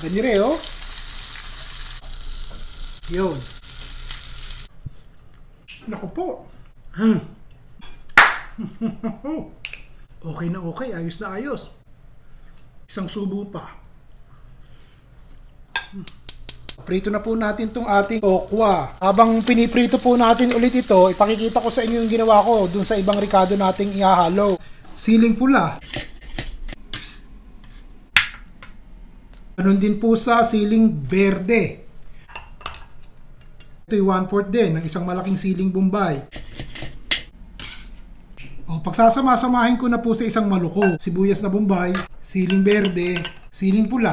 Ganire, oh. Yun. Naku po. Okay na okay. Ayos na ayos. Isang subo pa. Prito na po natin itong ating tokwa. Habang piniprito po natin ulit ito, ipakikita ko sa inyo yung ginawa ko dun sa ibang ricado nating ihahalo. Siling pula. Ganun din po sa siling berde. Ito yung 1/4 din ng isang malaking siling Bombay. O, pagsasama-samahin ko na po sa isang maluko. Sibuyas na Bombay, siling berde, siling pula.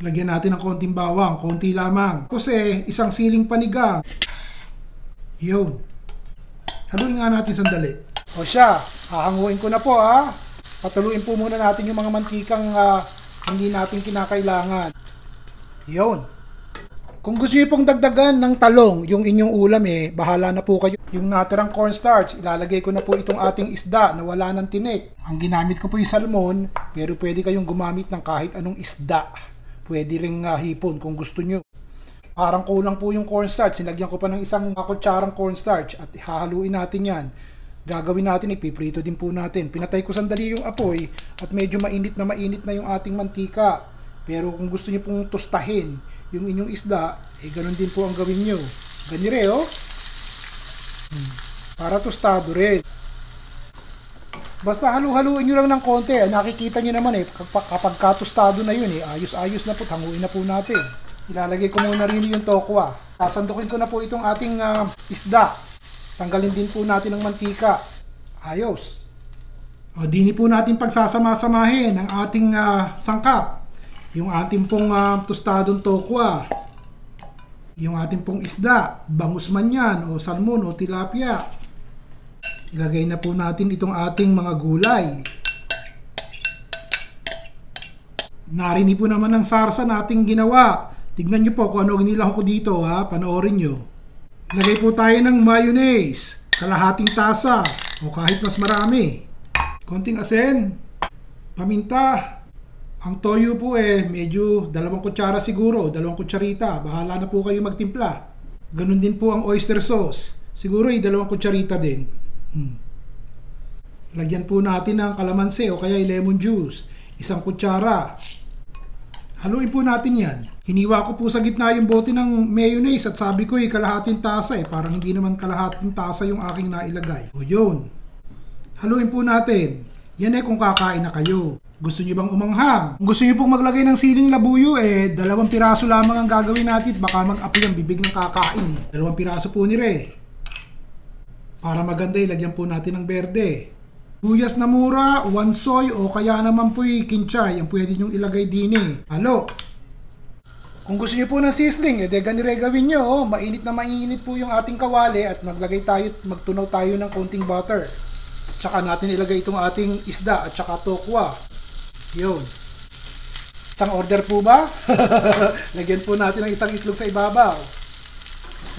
Lagyan natin ng konting bawang, konti lamang. Kasi isang siling panigang. Yun. Haluin nga natin sandali. O siya, hahanguin ko na po ha. Patuloyin po muna natin yung mga mantikang hindi natin kinakailangan. Yun. Kung gusto nyo pong dagdagan ng talong yung inyong ulam bahala na po kayo. Yung natirang cornstarch, ilalagay ko na po itong ating isda na wala ng tinik. Ang ginamit ko po yung salmon, pero pwede kayong gumamit ng kahit anong isda. Pwede ring hipon kung gusto nyo. Parang kulang po yung cornstarch. Sinagyan ko pa ng isang kutsarang cornstarch at hahaluin natin yan. Gagawin natin, ipiprito din po natin. Pinatay ko sandali yung apoy at medyo mainit na yung ating mantika. Pero kung gusto nyo pong tostahin yung inyong isda, ganun din po ang gawin nyo. Ganire, oh. Para tostado rin. Basta halu-haluin nyo lang ng konti. Nakikita nyo naman kapag katostado na yun ayos-ayos na po. Hanguin na po natin. Ilalagay ko muna rin yung tokwa. Sasandukin ko na po itong ating isda. Tanggalin din po natin ang mantika. Ayos. O, dini po natin pagsasama-samahin ang ating sangkap. Yung ating pong tostadong tokwa. Yung ating pong isda. Bangus man yan o salmon o tilapia. Ilagay na po natin itong ating mga gulay. Narinig po naman ang sarsa nating ginawa. Tignan nyo po kung ano ginila ko dito ha. Panoorin nyo. Lagay po tayo ng mayonnaise. Kalahating tasa o kahit mas marami. Konting asin. Paminta. Ang toyo po medyo 2 kutsara siguro. 2 kutsarita. Bahala na po kayo magtimpla. Ganun din po ang oyster sauce. Siguro 2 kutsarita din. Lagyan po natin ng kalamansi o kaya lemon juice. 1 kutsara. Haluin po natin yan. Hiniwa ko po sa gitna yung bote ng mayonnaise at sabi ko kalahating tasa parang hindi naman kalahating tasa yung aking nailagay. O yun. Haluin po natin. Yan kung kakain na kayo. Gusto nyo bang umanghang? Kung gusto nyo pong maglagay ng siling labuyo 2 piraso lamang ang gagawin natin. Baka mag-apoy ang bibig ng kakain 2 piraso po nire. Para maganda ilagyan po natin ng berde. Buyas na mura, 1 soy o kaya naman po kinchay. Ang pwede nyong ilagay din Halo. Kung gusto nyo po ng sizzling, ganire gawin nyo. Mainit na mainit po yung ating kawali at magtunaw tayo ng konting butter. Tsaka natin ilagay itong ating isda at tsaka tokwa. Yun. Isang order po ba? Lagyan po natin ng isang itlog sa ibabaw.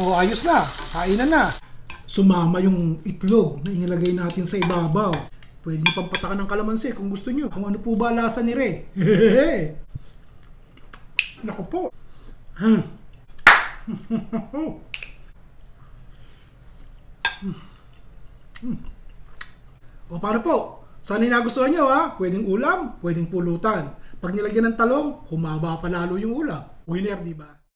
O ayos na, kainan na. Sumama yung itlog na inilagay natin sa ibabaw. Pwede nyo pang patakan ng kalamansi kung gusto nyo. Kung ano po ba lasa ni Re. Naku po. O paano po? Sana'y nagustuhan nyo Pwedeng ulam, pwedeng pulutan. Pag nilagyan ng talong, humaba pa lalo yung ulam. Winner, di ba?